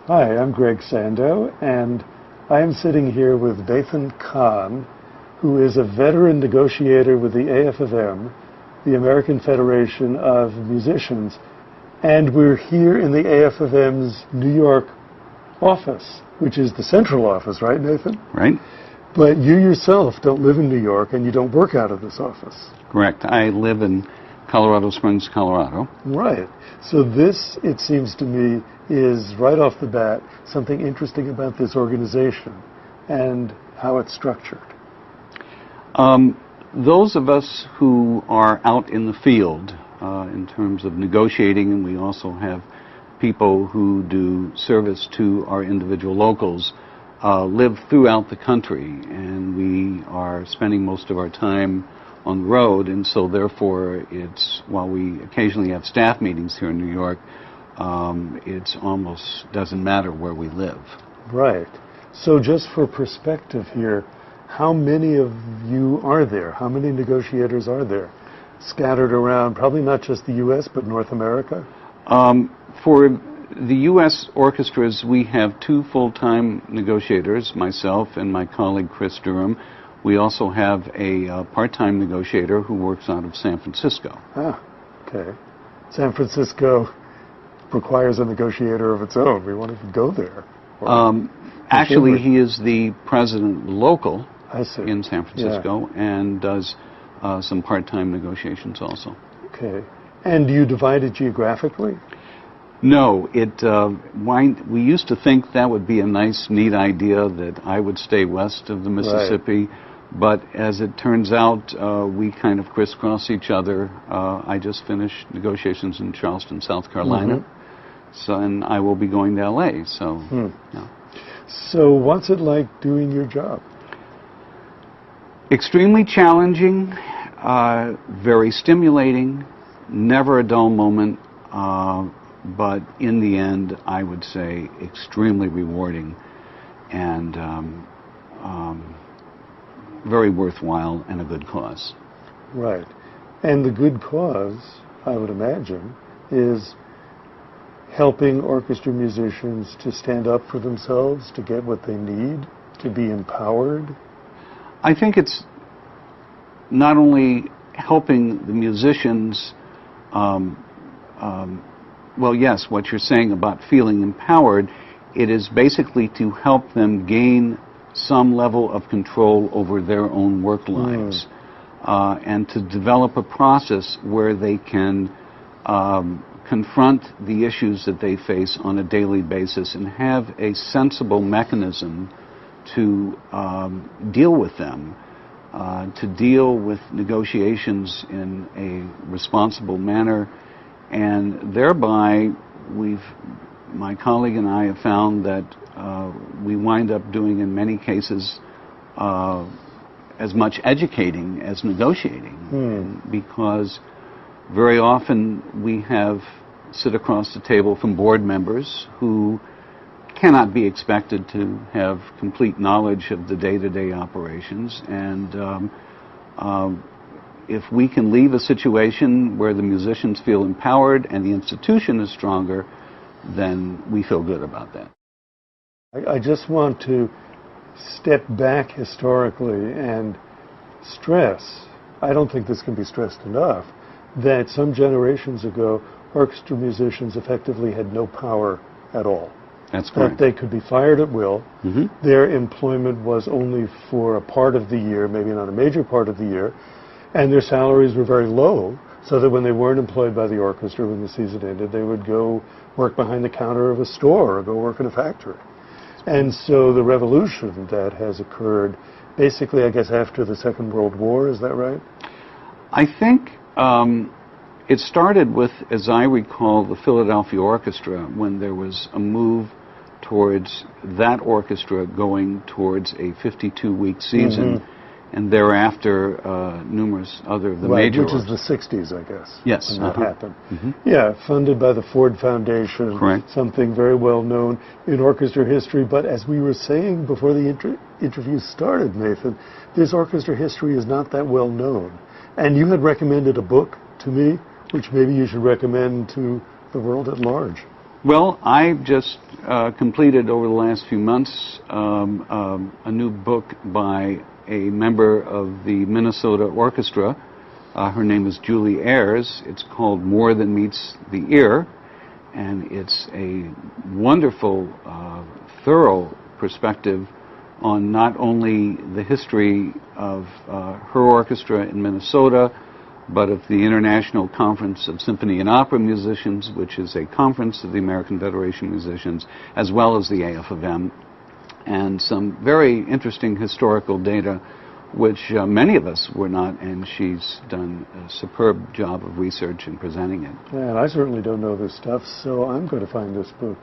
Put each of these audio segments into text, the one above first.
Hi, I'm Greg Sando, and I am sitting here with Nathan Kahn, who is a veteran negotiator with the AFM, the American Federation of Musicians, and we're here in the AFM's New York office, which is the central office, right, Nathan? Right. But you yourself don't live in New York, and you don't work out of this office. Correct. I live in Colorado Springs, Colorado. Right. So this, it seems to me, is right off the bat something interesting about this organization and how it's structured. Those of us who are out in the field in terms of negotiating, and we also have people who do service to our individual locals, live throughout the country, and we are spending most of our time on the road, and so therefore it's, while we occasionally have staff meetings here in New York, it's almost doesn't matter where we live. Right. So just for perspective here, how many of you are there? How many negotiators are there scattered around, probably not just the U.S., but North America? For the U.S. orchestras, we have 2 full-time negotiators, myself and my colleague Chris Durham. We also have a part-time negotiator who works out of San Francisco. Ah, okay. San Francisco requires a negotiator of its own. We want to go there. Actually, he is the president local in San Francisco, and does some part-time negotiations also. Okay. And do you divide it geographically? No. We used to think that would be a nice, neat idea, that I would stay west of the Mississippi. Right. But as it turns out, we kind of crisscross each other. I just finished negotiations in Charleston, South Carolina, and I will be going to L.A. So, yeah. So what's it like doing your job? Extremely challenging, very stimulating, never a dull moment, but in the end, I would say extremely rewarding and very worthwhile and a good cause. Right. And the good cause, I would imagine, is helping orchestra musicians to stand up for themselves, to get what they need, to be empowered. I think it's not only helping the musicians, well, yes, what you're saying about feeling empowered, it is basically to help them gain some level of control over their own work lives, and to develop a process where they can confront the issues that they face on a daily basis and have a sensible mechanism to deal with them, to deal with negotiations in a responsible manner, and thereby my colleague and I have found that we wind up doing in many cases as much educating as negotiating, because very often we sit across the table from board members who cannot be expected to have complete knowledge of the day-to-day operations, and if we can leave a situation where the musicians feel empowered and the institution is stronger, then we feel good about that. I just want to step back historically and stress, I don't think this can be stressed enough, that some generations ago, orchestra musicians effectively had no power at all. That's correct. That they could be fired at will. Their employment was only for a part of the year, maybe not a major part of the year, and their salaries were very low, so that when they weren't employed by the orchestra when the season ended, they would go work behind the counter of a store or go work in a factory. And so the revolution that has occurred, basically, I guess, after the Second World War, is that right? I think it started with, as I recall, the Philadelphia Orchestra, when there was a move towards that orchestra going towards a 52-week season, and thereafter numerous other of the major which is the 60s, I guess. Yes. When that happened. Yeah, funded by the Ford Foundation. Correct. Something very well known in orchestra history. But as we were saying before the interview started, Nathan, this orchestra history is not that well known. And you had recommended a book to me, which maybe you should recommend to the world at large. Well, I've just completed over the last few months a new book by a member of the Minnesota Orchestra. Her name is Julie Ayers. It's called More Than Meets the Ear, and it's a wonderful, thorough perspective on not only the history of her orchestra in Minnesota, but of the International Conference of Symphony and Opera Musicians, which is a conference of the American Federation of Musicians, as well as the AFM, and some very interesting historical data which many of us were not, and she's done a superb job of research and presenting it. Yeah, and I certainly don't know this stuff, so I'm going to find this book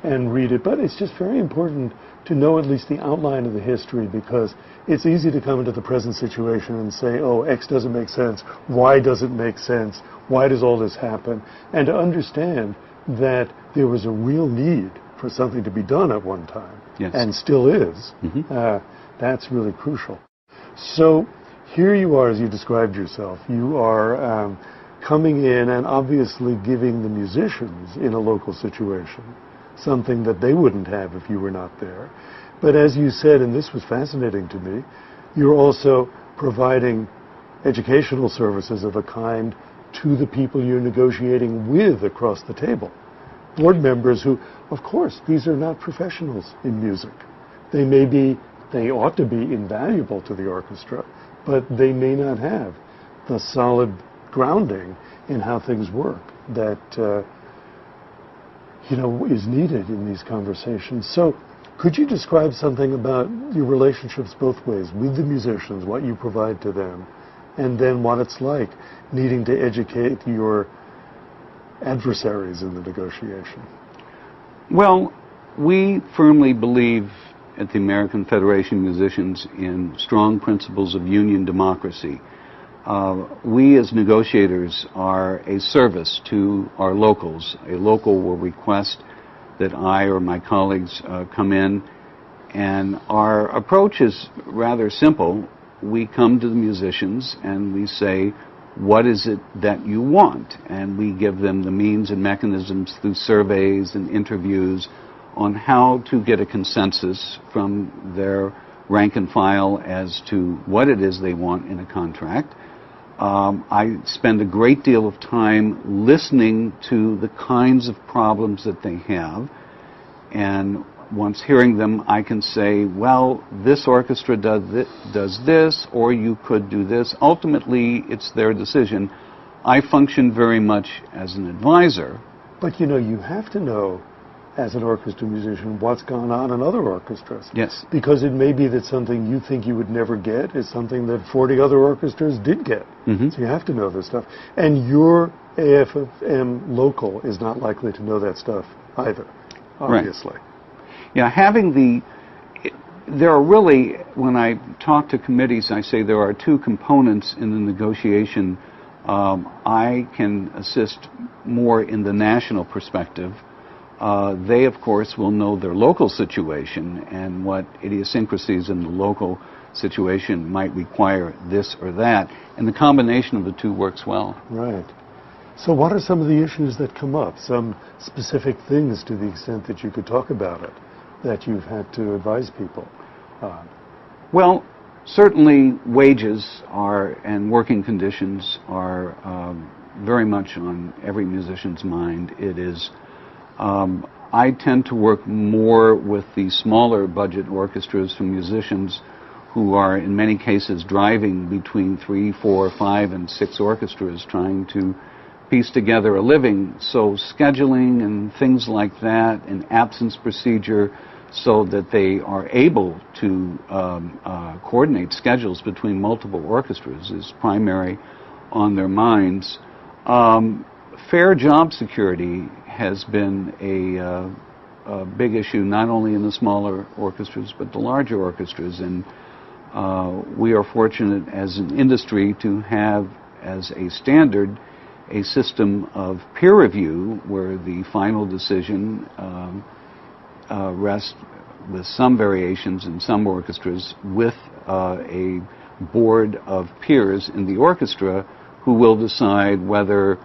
and read it. But it's just very important to know at least the outline of the history, because it's easy to come into the present situation and say, oh, X doesn't make sense, Y doesn't make sense, why does all this happen? And to understand that there was a real need for something to be done at one time, yes, and still is. That's really crucial. So here you are, as you described yourself. You are coming in and obviously giving the musicians in a local situation something that they wouldn't have if you were not there. But as you said, and this was fascinating to me, you're also providing educational services of a kind to the people you're negotiating with across the table. Board members who, of course, these are not professionals in music. They ought to be invaluable to the orchestra, but they may not have the solid grounding in how things work that is needed in these conversations. So could you describe something about your relationships both ways, with the musicians, what you provide to them, and then what it's like needing to educate your adversaries in the negotiation? Well, we firmly believe at the American Federation of Musicians in strong principles of union democracy. We as negotiators are a service to our locals. A local will request that I or my colleagues come in, and our approach is rather simple. We come to the musicians and we say, what is it that you want? And we give them the means and mechanisms through surveys and interviews on how to get a consensus from their rank and file as to what it is they want in a contract. I spend a great deal of time listening to the kinds of problems that they have, and once hearing them, I can say, well, this orchestra does this, or you could do this. Ultimately, it's their decision. I function very much as an advisor. But you have to know, as an orchestra musician, what's gone on in other orchestras. Yes. Because it may be that something you think you would never get is something that 40 other orchestras did get. So you have to know this stuff. And your AFM local is not likely to know that stuff either, obviously. Right. Yeah, there are really, when I talk to committees, I say there are two components in the negotiation. I can assist more in the national perspective. They, of course, will know their local situation and what idiosyncrasies in the local situation might require this or that, and the combination of the two works well. Right. So what are some of the issues that come up, some specific things, to the extent that you could talk about it, that you've had to advise people on? Well, certainly wages and working conditions are very much on every musician's mind. It is I tend to work more with the smaller budget orchestras from musicians who are in many cases driving between 3, 4, 5, and 6 orchestras trying to piece together a living. So scheduling and things like that, an absence procedure so that they are able to coordinate schedules between multiple orchestras is primary on their minds. Fair job security has been a big issue, not only in the smaller orchestras, but the larger orchestras. And we are fortunate as an industry to have, as a standard, a system of peer review where the final decision rests, with some variations in some orchestras, with a board of peers in the orchestra who will decide whether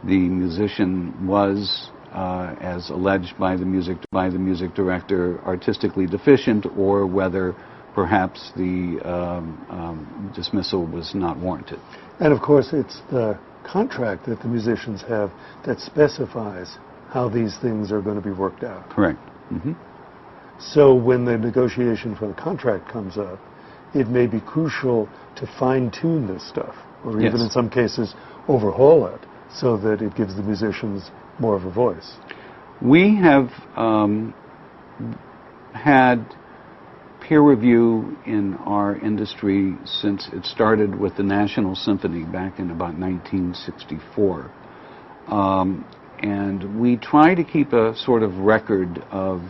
the musician was as alleged by the music director, artistically deficient, or whether perhaps the dismissal was not warranted. And of course, it's the contract that the musicians have that specifies how these things are going to be worked out. Correct. Mm-hmm. So when the negotiation for the contract comes up, it may be crucial to fine-tune this stuff, or even in some cases overhaul it, so that it gives the musicians more of a voice. We have had peer review in our industry since it started with the National Symphony back in about 1964. And we try to keep a sort of record of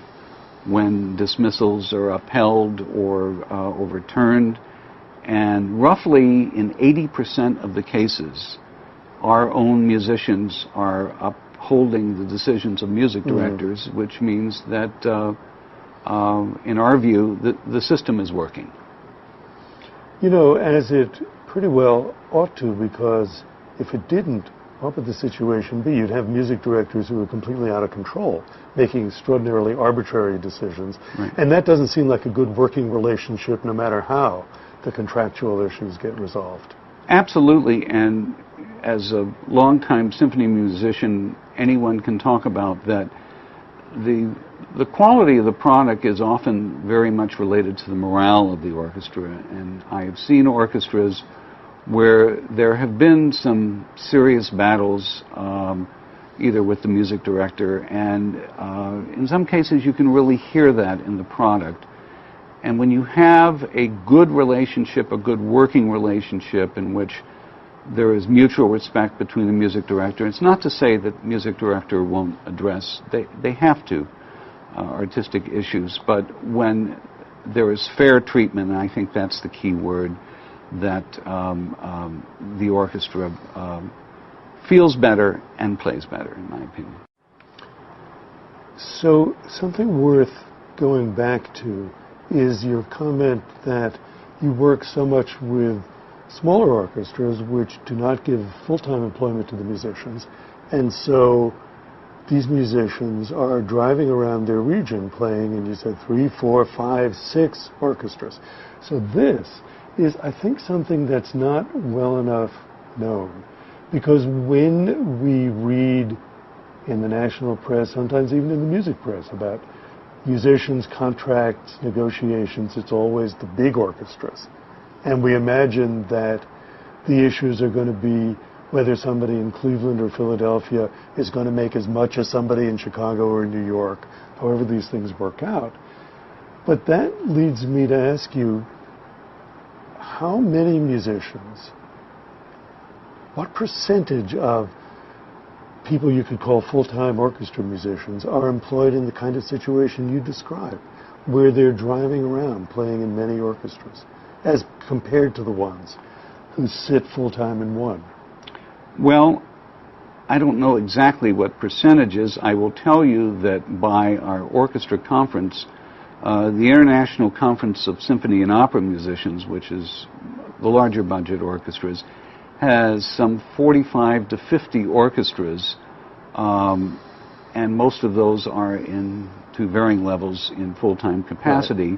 when dismissals are upheld or overturned. And roughly in 80% of the cases, our own musicians are upholding the decisions of music directors, which means that, in our view, the system is working. You know, as it pretty well ought to, because if it didn't, what would the situation be? You'd have music directors who are completely out of control, making extraordinarily arbitrary decisions. Right. And that doesn't seem like a good working relationship, no matter how the contractual issues get resolved. Absolutely, and as a longtime symphony musician, anyone can talk about that. The quality of the product is often very much related to the morale of the orchestra, and I have seen orchestras where there have been some serious battles, either with the music director, and in some cases you can really hear that in the product. And when you have a good relationship, a good working relationship in which there is mutual respect between the music director, it's not to say that the music director won't address, they have to, artistic issues, but when there is fair treatment, and I think that's the key word, that the orchestra feels better and plays better, in my opinion. So something worth going back to is your comment that you work so much with smaller orchestras which do not give full-time employment to the musicians, and so these musicians are driving around their region playing, and you said 3, 4, 5, 6 orchestras. So this is, I think, something that's not well enough known, because when we read in the national press, sometimes even in the music press, about musicians, contracts, negotiations, it's always the big orchestras. And we imagine that the issues are going to be whether somebody in Cleveland or Philadelphia is going to make as much as somebody in Chicago or New York, however these things work out. But that leads me to ask you, how many musicians, what percentage of people you could call full-time orchestra musicians are employed in the kind of situation you described, where they're driving around playing in many orchestras, as compared to the ones who sit full-time in one? Well, I don't know exactly what percentages. I will tell you that by our orchestra conference, the International Conference of Symphony and Opera Musicians, which is the larger budget orchestras, has some 45 to 50 orchestras, and most of those are to varying levels in full-time capacity.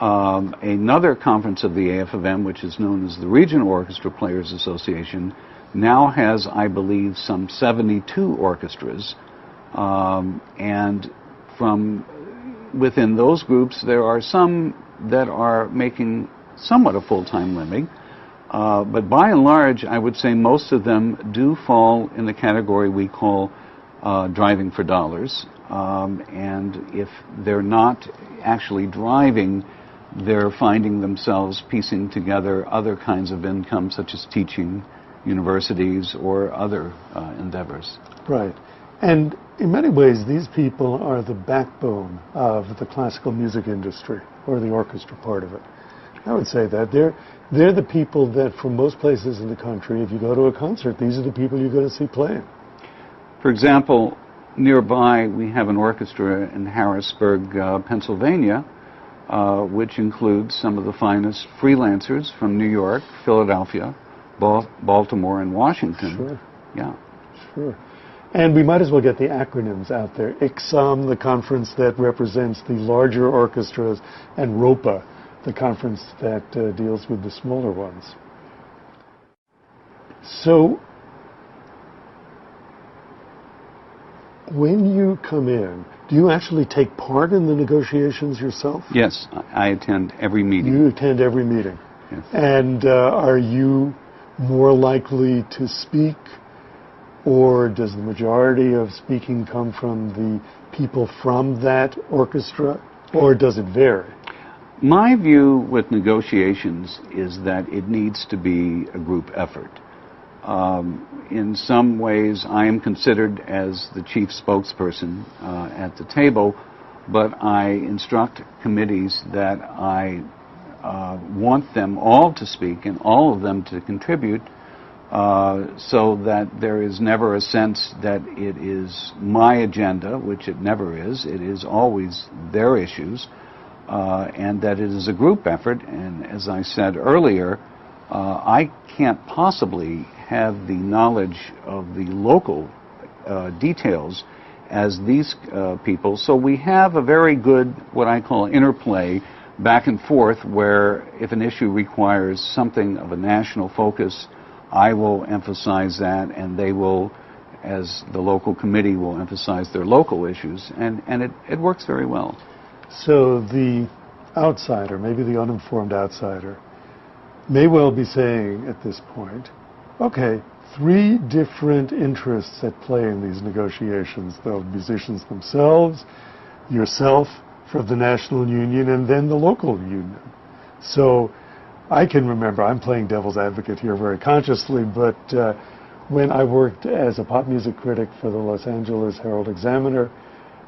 Right. Another conference of the AFM, which is known as the Regional Orchestra Players Association, now has, I believe, some 72 orchestras, and from within those groups there are some that are making somewhat a full-time living, but by and large I would say most of them do fall in the category we call driving for dollars, and if they're not actually driving, they're finding themselves piecing together other kinds of income, such as teaching, universities, or other endeavors. Right. And in many ways, these people are the backbone of the classical music industry, or the orchestra part of it. I would say that. They're the people that, from most places in the country, if you go to a concert, these are the people you're going to see playing. For example, nearby we have an orchestra in Harrisburg, Pennsylvania, which includes some of the finest freelancers from New York, Philadelphia, Baltimore, and Washington. Sure. Yeah. Sure. And we might as well get the acronyms out there. ICSOM, the conference that represents the larger orchestras, and ROPA, the conference that deals with the smaller ones. So, when you come in, do you actually take part in the negotiations yourself? Yes, I attend every meeting. You attend every meeting. Yes. And are you more likely to speak, or does the majority of speaking come from the people from that orchestra, or does it vary? My view with negotiations is that it needs to be a group effort. In some ways, I am considered as the chief spokesperson at the table, but I instruct committees that I want them all to speak and all of them to contribute, so that there is never a sense that it is my agenda, which it never is. It is always their issues, and that it is a group effort. And as I said earlier, I can't possibly have the knowledge of the local details as these people. So we have a very good, what I call, interplay back and forth, where if an issue requires something of a national focus, I will emphasize that, and they will, as the local committee, will emphasize their local issues, and it works very well. So the outsider, maybe the uninformed outsider, may well be saying at this point, okay, 3 different interests at play in these negotiations: the musicians themselves, yourself from the national union, and then the local union. So I can remember, I'm playing devil's advocate here very consciously, but when I worked as a pop music critic for the Los Angeles Herald-Examiner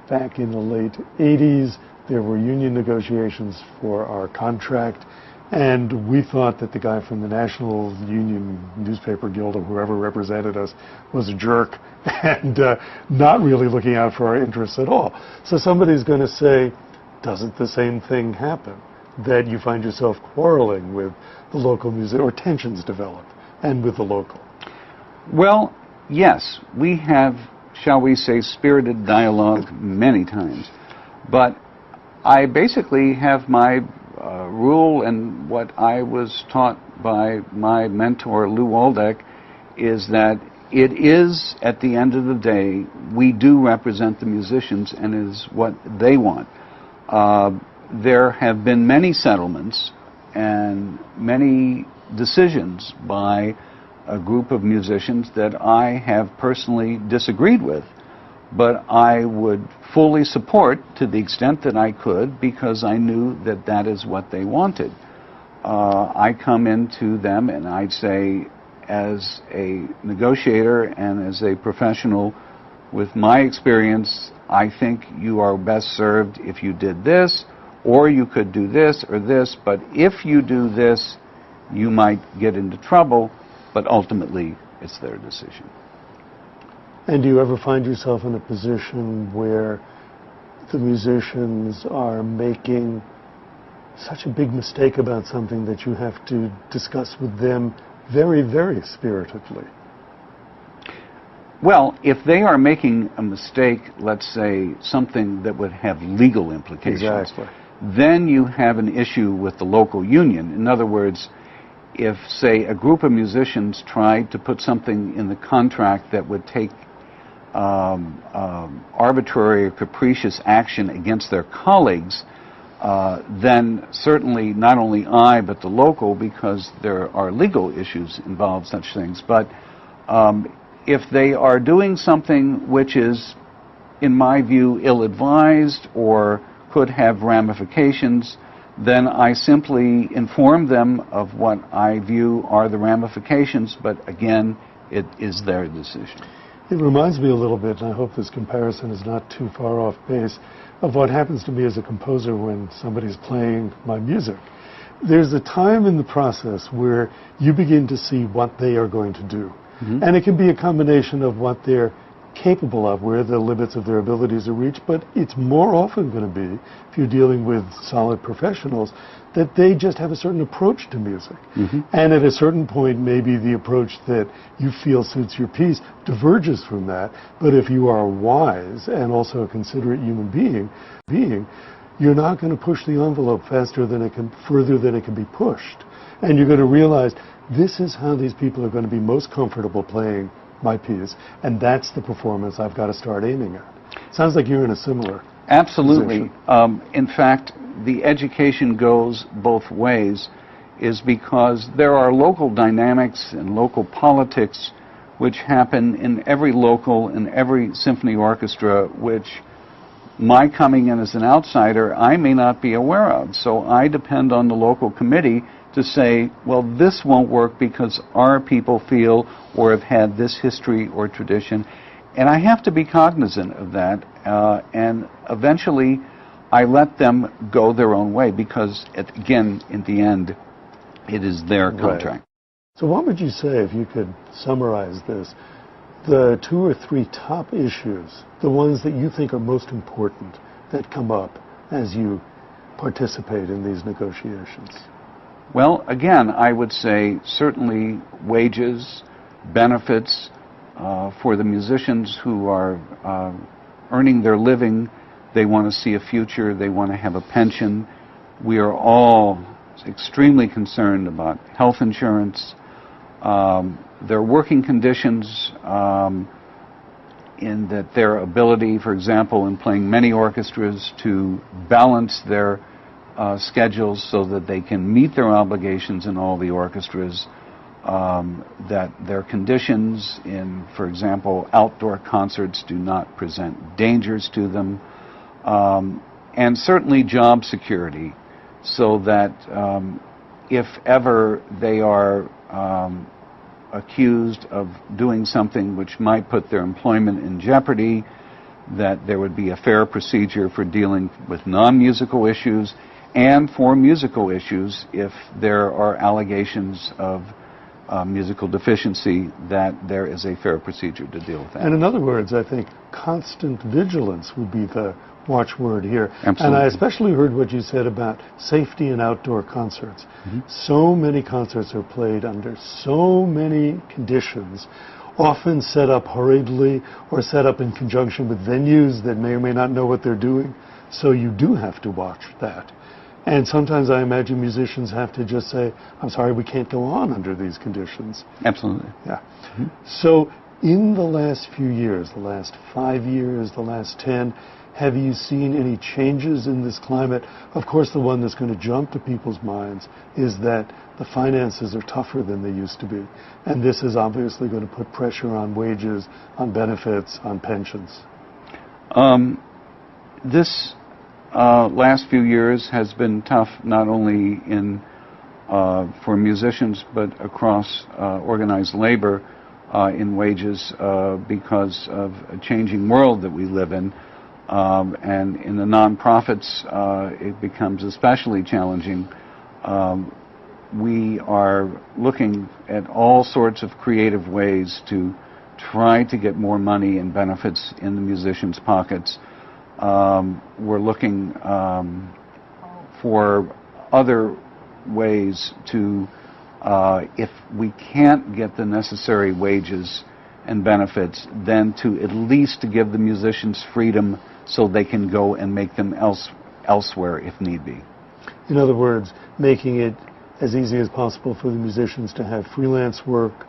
back in the late 80s, there were union negotiations for our contract, and we thought that the guy from the National Union Newspaper Guild, or whoever represented us, was a jerk and not really looking out for our interests at all. So somebody's going to say, doesn't the same thing happen? That you find yourself quarreling with the local music, or tensions develop, and with the local? Well, yes, we have, shall we say, spirited dialogue many times. But I basically have my rule, and what I was taught by my mentor, Lou Waldeck, is that it is, at the end of the day, we do represent the musicians, and it is what they want. There have been many settlements and many decisions by a group of musicians that I have personally disagreed with, but I would fully support to the extent that I could, because I knew that that is what they wanted. I come into them and I'd say, as a negotiator and as a professional with my experience, I think you are best served if you did this, or you could do this or this, but if you do this, you might get into trouble, but ultimately it's their decision. And do you ever find yourself in a position where the musicians are making such a big mistake about something that you have to discuss with them very, very spiritedly? Well, if they are making a mistake, let's say something that would have legal implications, exactly, then you have an issue with the local union. In other words, if, say, a group of musicians tried to put something in the contract that would take arbitrary or capricious action against their colleagues, then certainly not only I, but the local, because there are legal issues involved, such things. But if they are doing something which is, in my view, ill-advised or could have ramifications, then I simply inform them of what I view are the ramifications, but again, it is their decision. It reminds me a little bit, and I hope this comparison is not too far off base, of what happens to me as a composer when somebody's playing my music. There's a time in the process where you begin to see what they are going to do. Mm-hmm. And it can be a combination of what they're capable of, where the limits of their abilities are reached, but it's more often going to be, if you're dealing with solid professionals, that they just have a certain approach to music. And at a certain point, maybe the approach that you feel suits your piece diverges from that, but if you are wise and also a considerate human being, you're not going to push the envelope further than it can be pushed. And you're going to realize this is how these people are going to be most comfortable playing my piece, and that's the performance I've got to start aiming at. Sounds like you're in a similar Absolutely. position. In fact, the education goes both ways, is because there are local dynamics and local politics which happen in every symphony orchestra, which my coming in as an outsider, I may not be aware of. So I depend on the local committee to say, well, this won't work because our people feel or have had this history or tradition. And I have to be cognizant of that. And eventually, I let them go their own way because, again, in the end, it is their contract. Right. So what would you say, if you could summarize this, the 2 or 3 top issues, the ones that you think are most important that come up as you participate in these negotiations? Well, again, I would say certainly wages, benefits for the musicians who are earning their living. They want to see a future. They want to have a pension. We are all extremely concerned about health insurance, their working conditions, in that their ability, for example, in playing many orchestras, to balance their schedules so that they can meet their obligations in all the orchestras, that their conditions in, for example, outdoor concerts do not present dangers to them, and certainly job security, so that if ever they are accused of doing something which might put their employment in jeopardy, that there would be a fair procedure for dealing with non-musical issues and for musical issues if there are allegations of musical deficiency, that there is a fair procedure to deal with that. And in other words, I think constant vigilance would be the watchword here. Absolutely. And I especially heard what you said about safety in outdoor concerts. So many concerts are played under so many conditions, often set up hurriedly or set up in conjunction with venues that may or may not know what they're doing. So you do have to watch that. And sometimes I imagine musicians have to just say, I'm sorry, we can't go on under these conditions. Absolutely. Yeah. So in the last few years, the last 5 years, the last 10, have you seen any changes in this climate? Of course, the one that's going to jump to people's minds is that the finances are tougher than they used to be. And this is obviously going to put pressure on wages, on benefits, on pensions. This last few years has been tough, not only for musicians, but across organized labor in wages because of a changing world that we live in. And in the nonprofits, it becomes especially challenging. We are looking at all sorts of creative ways to try to get more money and benefits in the musicians' pockets. We're looking for other ways to, if we can't get the necessary wages and benefits, then to at least to give the musicians freedom so they can go and make them elsewhere if need be. In other words, making it as easy as possible for the musicians to have freelance work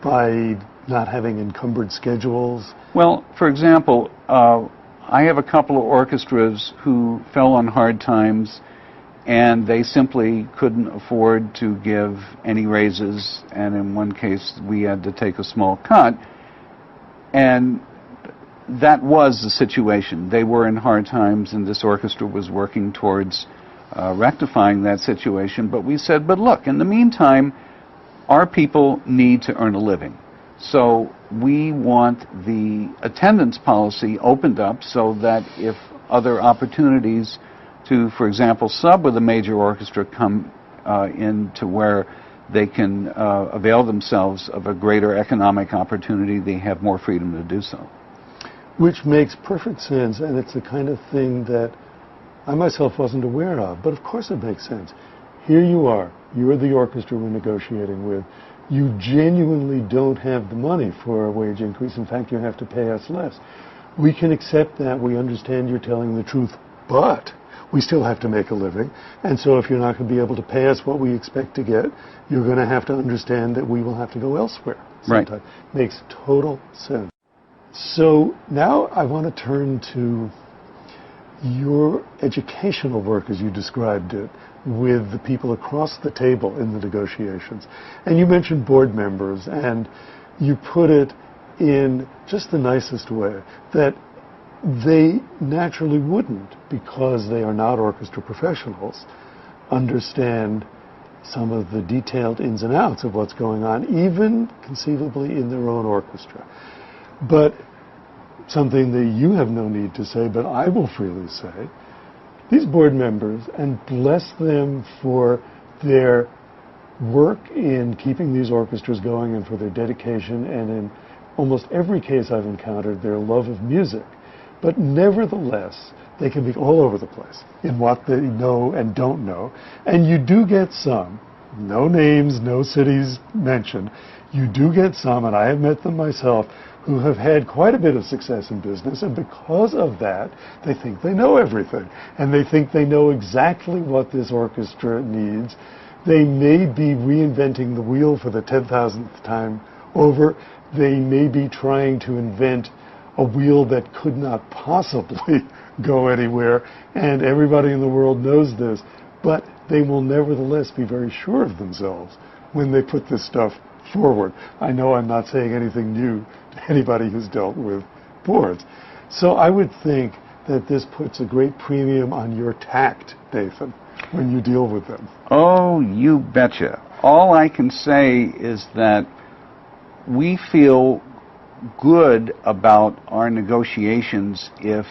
by not having encumbered schedules. Well, for example, I have a couple of orchestras who fell on hard times, and they simply couldn't afford to give any raises, and in one case we had to take a small cut. And that was the situation. They were in hard times, and this orchestra was working towards rectifying that situation. But we said, but look, in the meantime, our people need to earn a living. So we want the attendance policy opened up so that if other opportunities to, for example, sub with a major orchestra come into where they can avail themselves of a greater economic opportunity, they have more freedom to do so. which makes perfect sense, and it's the kind of thing that I myself wasn't aware of, but of course it makes sense. Here you are, you're the orchestra we're negotiating with. You genuinely don't have the money for a wage increase. In fact, you have to pay us less. We can accept that. We understand you're telling the truth, but we still have to make a living. And so if you're not going to be able to pay us what we expect to get, you're going to have to understand that we will have to go elsewhere sometime. Right. Makes total sense. So now I want to turn to your educational work, as you described it, with the people across the table in the negotiations. And you mentioned board members, and you put it in just the nicest way, that they naturally wouldn't, because they are not orchestra professionals, understand some of the detailed ins and outs of what's going on, even conceivably in their own orchestra. But something that you have no need to say, but I will freely say, these board members, and bless them for their work in keeping these orchestras going and for their dedication, and in almost every case I've encountered, their love of music. But nevertheless, they can be all over the place in what they know and don't know. And you do get some, no names, no cities mentioned, you do get some, and I have met them myself, who have had quite a bit of success in business, and because of that, they think they know everything. And they think they know exactly what this orchestra needs. They may be reinventing the wheel for the 10,000th time over. They may be trying to invent a wheel that could not possibly go anywhere, and everybody in the world knows this, but they will nevertheless be very sure of themselves when they put this stuff forward. I know I'm not saying anything new to anybody who's dealt with boards. So I would think that this puts a great premium on your tact, Nathan, when you deal with them. Oh, you betcha. All I can say is that we feel good about our negotiations if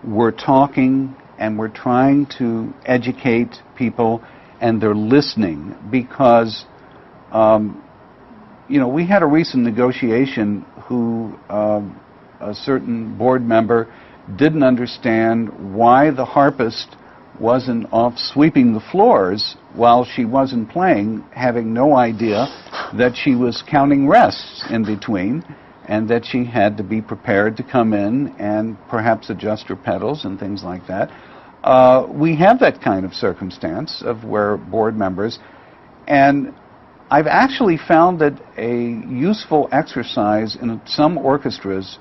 we're talking and we're trying to educate people and they're listening, because we had a recent negotiation who a certain board member didn't understand why the harpist wasn't off sweeping the floors while she wasn't playing, having no idea that she was counting rests in between, and that she had to be prepared to come in and perhaps adjust her pedals and things like that. We have that kind of circumstance of where board members, and I've actually found that a useful exercise in some orchestras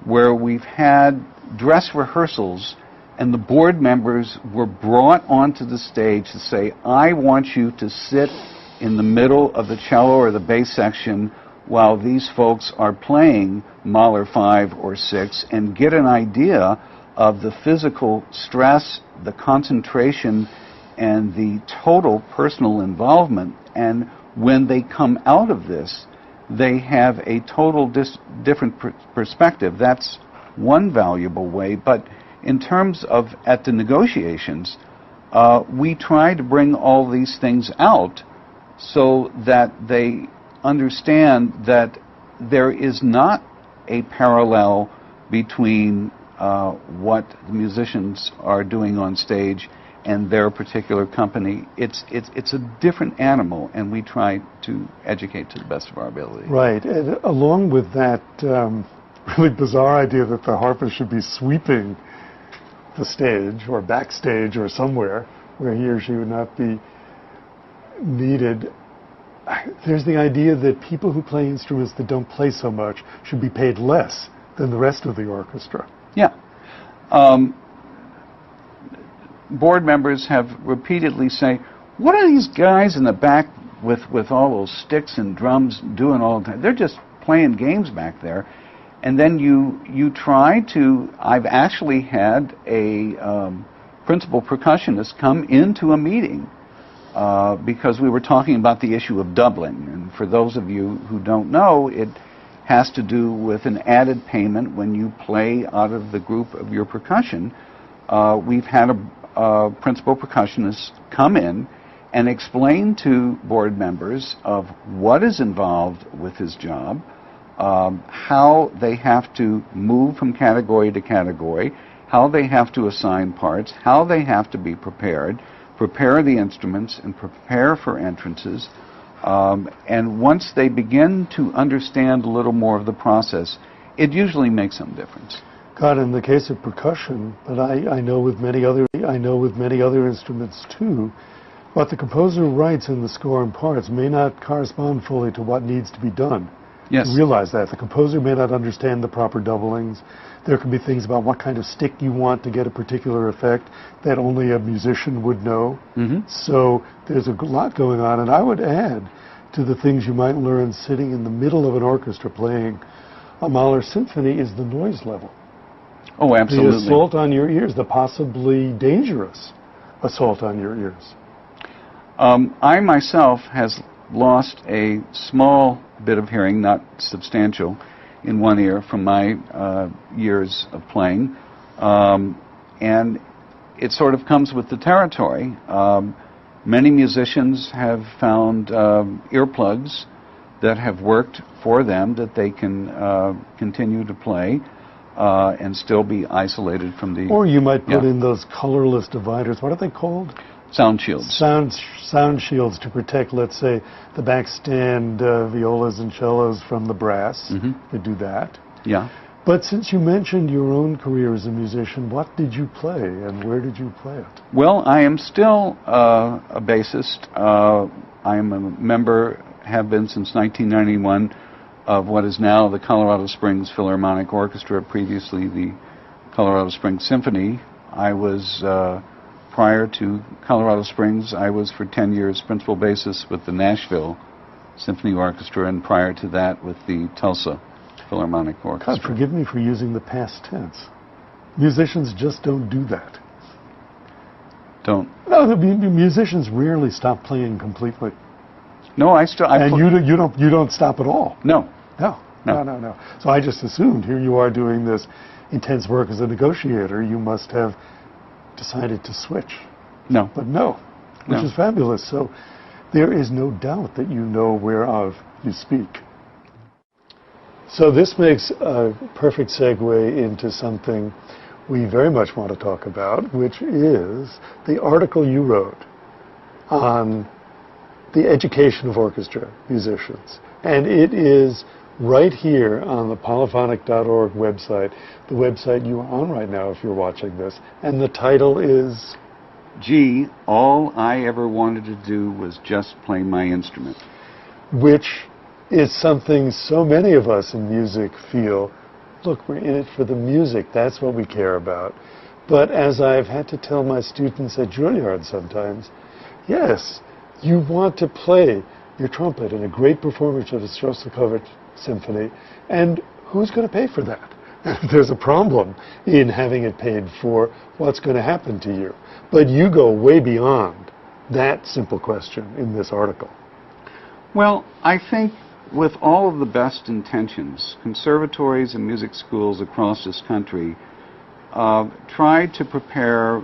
where we've had dress rehearsals and the board members were brought onto the stage to say, I want you to sit in the middle of the cello or the bass section while these folks are playing Mahler 5 or 6, and get an idea of the physical stress, the concentration, and the total personal involvement. And when they come out of this, they have a total different perspective. That's one valuable way. But in terms of at the negotiations, we try to bring all these things out so that they understand that there is not a parallel between what the musicians are doing on stage and their particular company. It's a different animal, and we try to educate to the best of our ability. Right, and along with that really bizarre idea that the harpist should be sweeping the stage or backstage or somewhere where he or she would not be needed, there's the idea that people who play instruments that don't play so much should be paid less than the rest of the orchestra. Yeah. Board members have repeatedly say, what are these guys in the back with all those sticks and drums doing all the time? They're just playing games back there. And then you try to, I've actually had a principal percussionist come into a meeting because we were talking about the issue of doubling. And for those of you who don't know, it has to do with an added payment when you play out of the group of your percussion. We've had a principal percussionist come in and explain to board members of what is involved with his job, how they have to move from category to category, how they have to assign parts, how they have to be prepared, prepare the instruments, and prepare for entrances. And once they begin to understand a little more of the process, it usually makes some difference. God, in the case of percussion, but I know with many other instruments too, what the composer writes in the score and parts may not correspond fully to what needs to be done. Yes. You realize that. The composer may not understand the proper doublings. There can be things about what kind of stick you want to get a particular effect that only a musician would know. Mm-hmm. So there's a lot going on, and I would add to the things you might learn sitting in the middle of an orchestra playing a Mahler symphony is the noise level. Oh, absolutely. The assault on your ears, the possibly dangerous assault on your ears. I myself has lost a small bit of hearing, not substantial, in one ear from my years of playing. And it sort of comes with the territory. Many musicians have found earplugs that have worked for them, that they can continue to play and still be isolated from the... Or you might put in those colorless dividers. What are they called? Sound shields. Sound shields to protect, let's say, the backstand violas and cellos from the brass. Mm-hmm. You do that. Yeah. But since you mentioned your own career as a musician, what did you play and where did you play it? Well, I am still a bassist. I am a member, have been since 1991, of what is now the Colorado Springs Philharmonic Orchestra, previously the Colorado Springs Symphony. I was, prior to Colorado Springs, I was for 10 years principal bassist with the Nashville Symphony Orchestra, and prior to that with the Tulsa Philharmonic Orchestra. God, forgive me for using the past tense. Musicians just don't do that. Don't? No, the musicians rarely stop playing completely. No, you don't stop at all. No. No. So I just assumed here you are doing this intense work as a negotiator. You must have decided to switch. No. But no, which is fabulous. So there is no doubt that you know whereof you speak. So this makes a perfect segue into something we very much want to talk about, which is the article you wrote on the education of orchestra musicians. And it is right here on the polyphonic.org website, the website you are on right now if you're watching this. And the title is... Gee, all I ever wanted to do was just play my instrument. Which is something so many of us in music feel, look, we're in it for the music, that's what we care about. But as I've had to tell my students at Juilliard sometimes, yes, you want to play your trumpet in a great performance of the Shostakovich Symphony, and who's going to pay for that? There's a problem in having it paid for. What's going to happen to you? But you go way beyond that simple question in this article. Well, I think with all of the best intentions, conservatories and music schools across this country try to prepare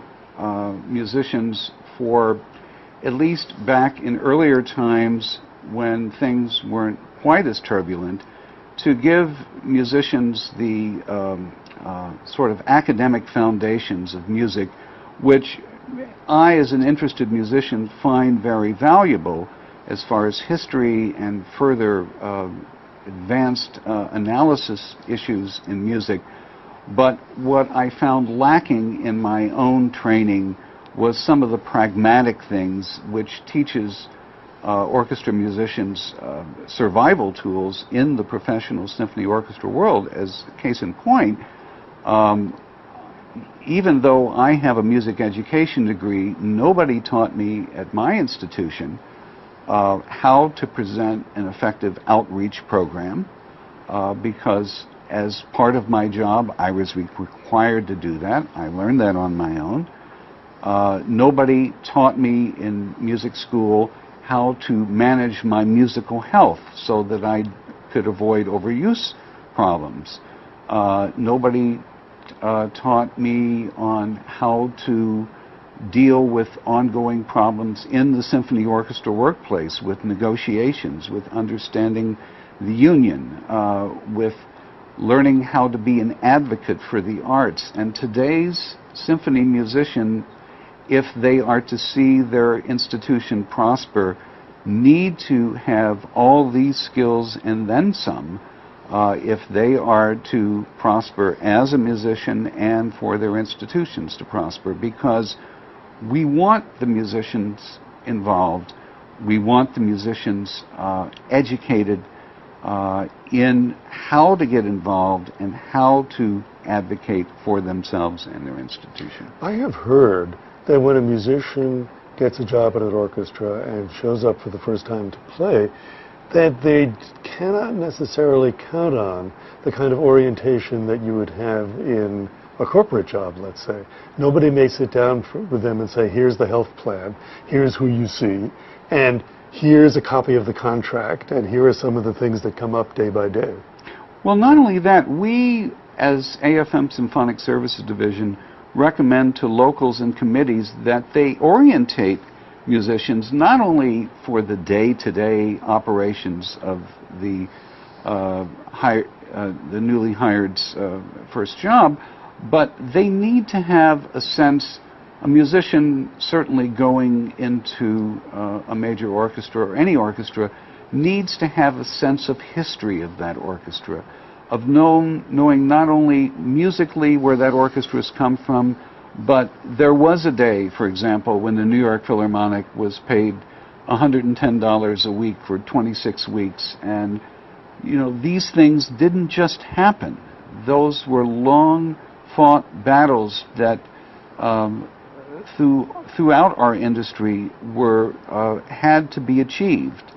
musicians for, at least back in earlier times when things weren't quite as turbulent, to give musicians the sort of academic foundations of music, which I, as an interested musician, find very valuable as far as history and further advanced analysis issues in music. But what I found lacking in my own training was some of the pragmatic things which teaches orchestra musicians survival tools in the professional symphony orchestra world. As case in point, even though I have a music education degree, nobody taught me at my institution how to present an effective outreach program, because as part of my job, I was required to do that. I learned that on my own. Nobody taught me in music school how to manage my musical health so that I could avoid overuse problems. Nobody taught me on how to deal with ongoing problems in the symphony orchestra workplace, with negotiations, with understanding the union, with learning how to be an advocate for the arts. And today's symphony musician, if they are to see their institution prosper, need to have all these skills and then some, if they are to prosper as a musician and for their institutions to prosper, because we want the musicians involved. We want the musicians educated in how to get involved and how to advocate for themselves and their institution. I have heard that when a musician gets a job at an orchestra and shows up for the first time to play, that they cannot necessarily count on the kind of orientation that you would have in a corporate job, let's say. Nobody may sit down with them and say, here's the health plan, here's who you see, and here's a copy of the contract, and here are some of the things that come up day by day. Well, not only that, we, as AFM Symphonic Services Division, recommend to locals and committees that they orientate musicians not only for the day-to-day operations of the newly hired's first job, but they need to have a sense. A musician certainly going into a major orchestra or any orchestra needs to have a sense of history of that orchestra, of knowing not only musically where that orchestra has come from, but there was a day, for example, when the New York Philharmonic was paid $110 a week for 26 weeks. And, you know, these things didn't just happen. Those were long-fought battles that throughout our industry had to be achieved.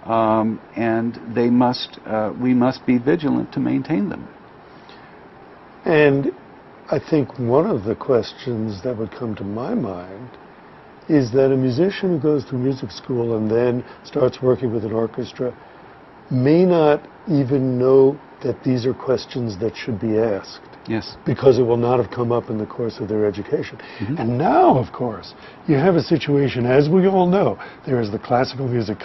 And we must be vigilant to maintain them. And I think one of the questions that would come to my mind is that a musician who goes through music school and then starts working with an orchestra may not even know that these are questions that should be asked. Yes. Because it will not have come up in the course of their education. Mm-hmm. And now, of course, you have a situation, as we all know, there is the classical music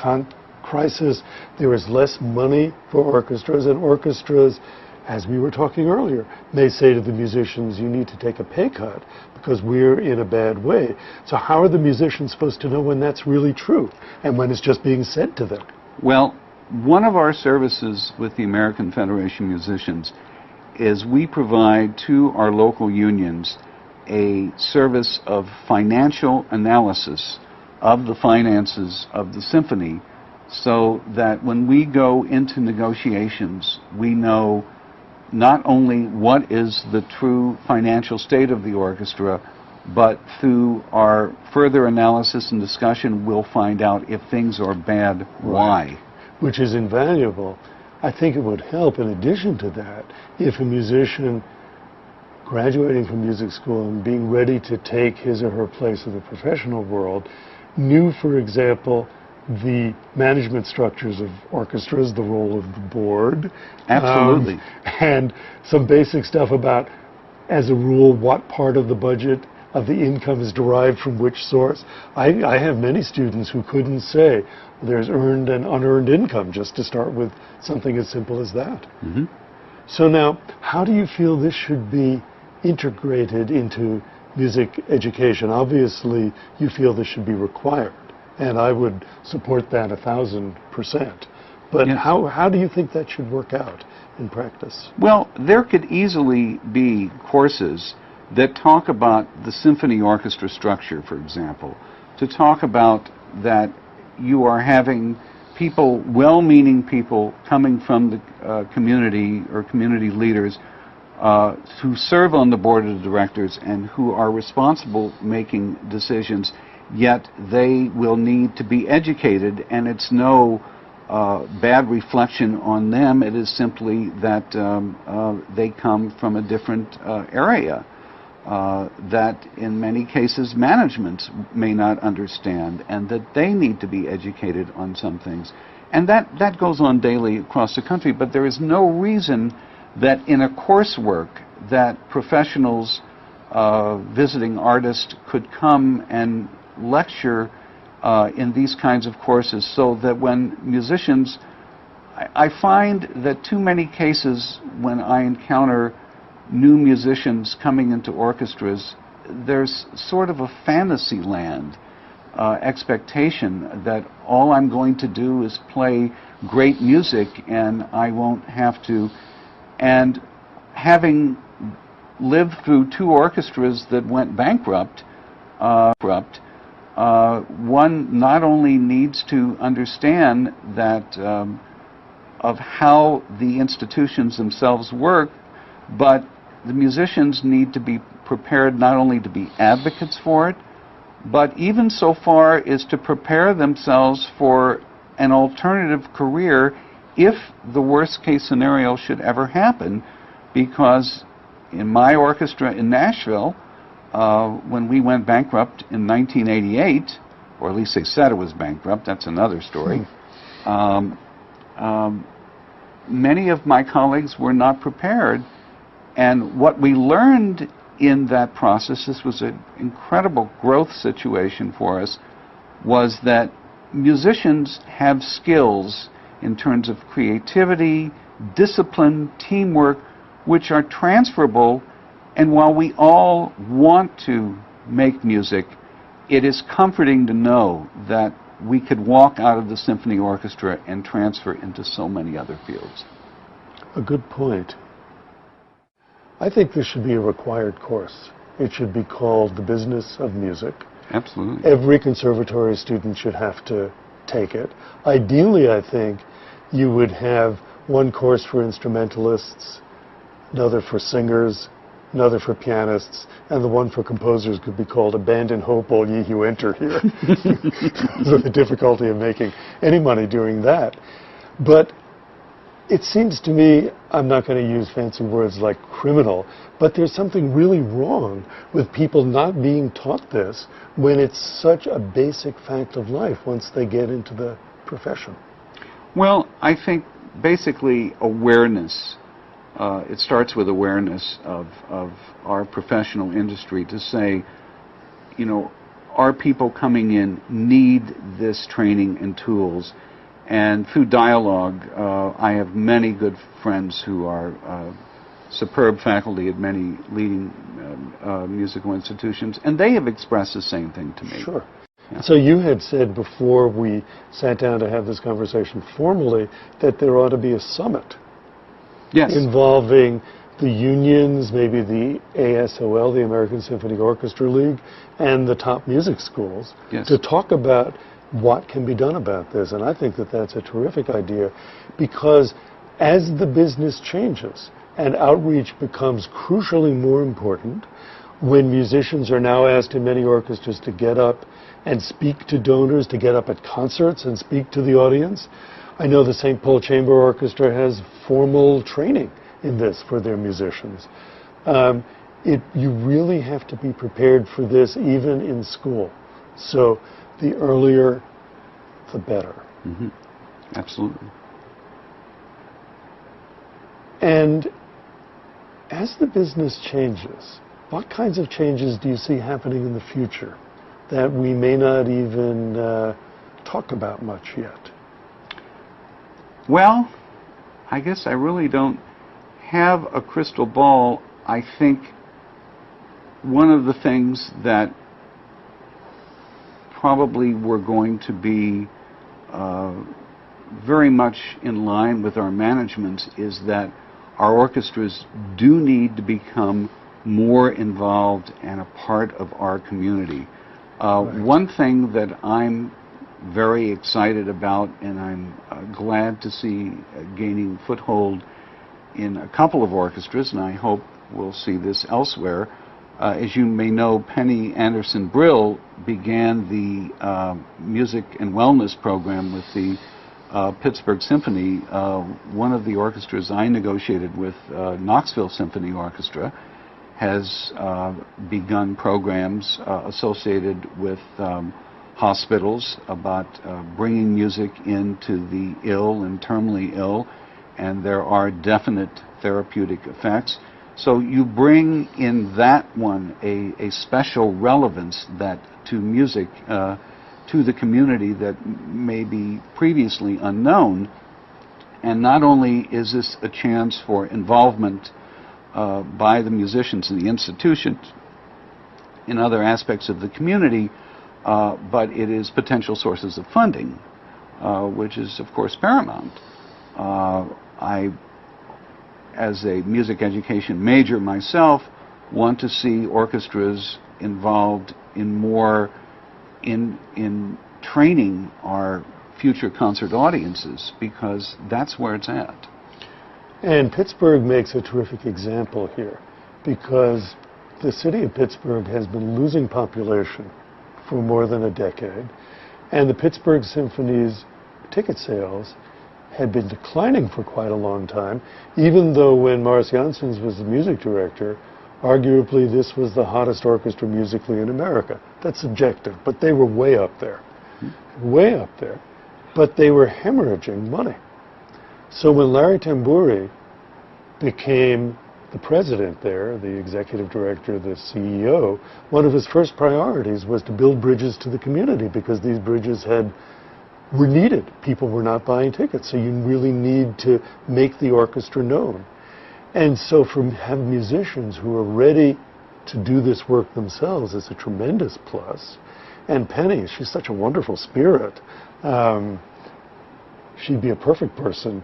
crisis, there is less money for orchestras, and orchestras, as we were talking earlier, may say to the musicians, you need to take a pay cut because we're in a bad way. So how are the musicians supposed to know when that's really true and when it's just being said to them? Well, one of our services with the American Federation of Musicians is we provide to our local unions a service of financial analysis of the finances of the symphony, so that when we go into negotiations, we know not only what is the true financial state of the orchestra, but through our further analysis and discussion, we'll find out if things are bad, why. Which is invaluable. I think it would help, in addition to that, if a musician graduating from music school and being ready to take his or her place in the professional world knew, for example, the management structures of orchestras, the role of the board. Absolutely. And some basic stuff about, as a rule, what part of the budget of the income is derived from which source. I have many students who couldn't say there's earned and unearned income, just to start with something as simple as that. Mm-hmm. So now, how do you feel this should be integrated into music education? Obviously, you feel this should be required, and I would support that 1,000%. But yes. How do you think that should work out in practice? Well, there could easily be courses that talk about the symphony orchestra structure, for example, to talk about that you are having people, well-meaning people, coming from the community or community leaders who serve on the board of directors and who are responsible making decisions, yet they will need to be educated, and it's no bad reflection on them. It is simply that they come from a different area that in many cases management may not understand, and that they need to be educated on some things. And that goes on daily across the country, but there is no reason that in a coursework that professionals, visiting artists could come and lecture in these kinds of courses, so that when musicians I find that too many cases when I encounter new musicians coming into orchestras, there's sort of a fantasy land expectation that all I'm going to do is play great music and I won't have to. And having lived through 2 orchestras that went bankrupt, one not only needs to understand that of how the institutions themselves work, but the musicians need to be prepared not only to be advocates for it, but even so far as to prepare themselves for an alternative career if the worst case scenario should ever happen. Because in my orchestra in Nashville, when we went bankrupt in 1988, or at least they said it was bankrupt, that's another story, many of my colleagues were not prepared. And what we learned in that process, this was an incredible growth situation for us, was that musicians have skills in terms of creativity, discipline, teamwork, which are transferable. And while we all want to make music, it is comforting to know that we could walk out of the symphony orchestra and transfer into so many other fields. A good point. I think this should be a required course. It should be called The Business of Music. Absolutely. Every conservatory student should have to take it. Ideally, I think you would have one course for instrumentalists, another for singers, another for pianists, and the one for composers could be called Abandon Hope, All Ye Who Enter Here, because of the difficulty of making any money doing that. But it seems to me, I'm not going to use fancy words like criminal, but there's something really wrong with people not being taught this when it's such a basic fact of life once they get into the profession. Well, I think basically awareness. It starts with awareness of our professional industry to say, you know, our people coming in need this training and tools. And through dialogue, I have many good friends who are superb faculty at many leading musical institutions, and they have expressed the same thing to me. Sure. Yeah. So you had said before we sat down to have this conversation formally that there ought to be a summit. Yes. Involving the unions, maybe the ASOL, the American Symphony Orchestra League, and the top music schools, yes, to talk about what can be done about this. And I think that that's a terrific idea, because as the business changes and outreach becomes crucially more important, when musicians are now asked in many orchestras to get up and speak to donors, to get up at concerts and speak to the audience. I know the St. Paul Chamber Orchestra has formal training in this for their musicians. You really have to be prepared for this even in school. So the earlier, the better. Mm-hmm. Absolutely. And as the business changes, what kinds of changes do you see happening in the future that we may not even talk about much yet? Well, I guess I really don't have a crystal ball. I think one of the things that probably we're going to be very much in line with our management is that our orchestras do need to become more involved and a part of our community. Right. One thing that I'm very excited about, and I'm glad to see gaining foothold in a couple of orchestras, and I hope we'll see this elsewhere. As you may know, Penny Anderson Brill began the music and wellness program with the Pittsburgh Symphony. One of the orchestras I negotiated with, Knoxville Symphony Orchestra, has begun programs associated with hospitals about bringing music into the ill and terminally ill, and there are definite therapeutic effects. So you bring in that one a special relevance that to music, to the community that may be previously unknown. And not only is this a chance for involvement by the musicians and the institutions in other aspects of the community, but it is potential sources of funding, which is, of course, paramount. I, as a music education major myself, want to see orchestras involved in more in training our future concert audiences, because that's where it's at. And Pittsburgh makes a terrific example here, because the city of Pittsburgh has been losing population for more than a decade, and the Pittsburgh Symphony's ticket sales had been declining for quite a long time, even though when Morris Janssens was the music director, arguably this was the hottest orchestra musically in America. That's subjective, but they were way up there. Way up there. But they were hemorrhaging money. So when Larry Tamburi became the president there, the executive director, the CEO, one of his first priorities was to build bridges to the community, because these bridges were needed. People were not buying tickets, so you really need to make the orchestra known. And so having musicians who are ready to do this work themselves is a tremendous plus. And Penny, she's such a wonderful spirit. She'd be a perfect person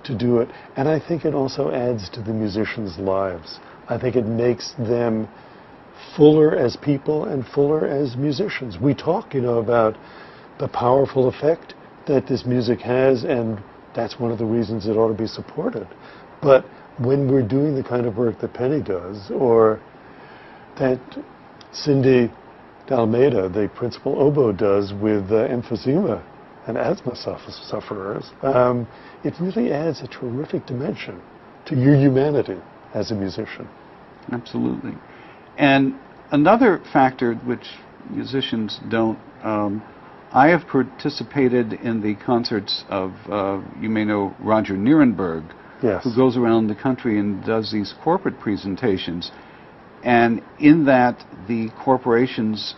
to do it. And I think it also adds to the musicians' lives. I think it makes them fuller as people and fuller as musicians. We talk, about the powerful effect that this music has, and that's one of the reasons it ought to be supported. But when we're doing the kind of work that Penny does, or that Cindy D'Almeida, the principal oboe, does with emphysema and asthma sufferers, it really adds a terrific dimension to your humanity as a musician. Absolutely. And another factor which musicians don't, I have participated in the concerts of, you may know Roger Nierenberg, yes, who goes around the country and does these corporate presentations. And in that, the corporations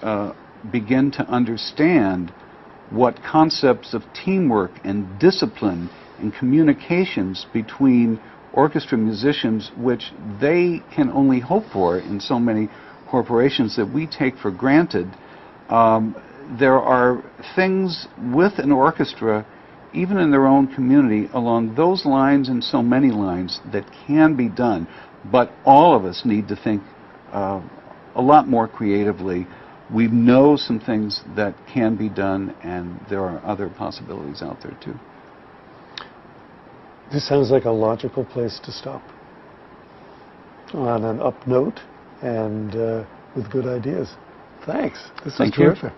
begin to understand what concepts of teamwork and discipline and communications between orchestra musicians, which they can only hope for in so many corporations that we take for granted. There are things with an orchestra, even in their own community, along those lines and so many lines, that can be done. But all of us need to think a lot more creatively. We know some things that can be done, and there are other possibilities out there too. This sounds like a logical place to stop, on an up note and with good ideas. Thanks. This was terrific.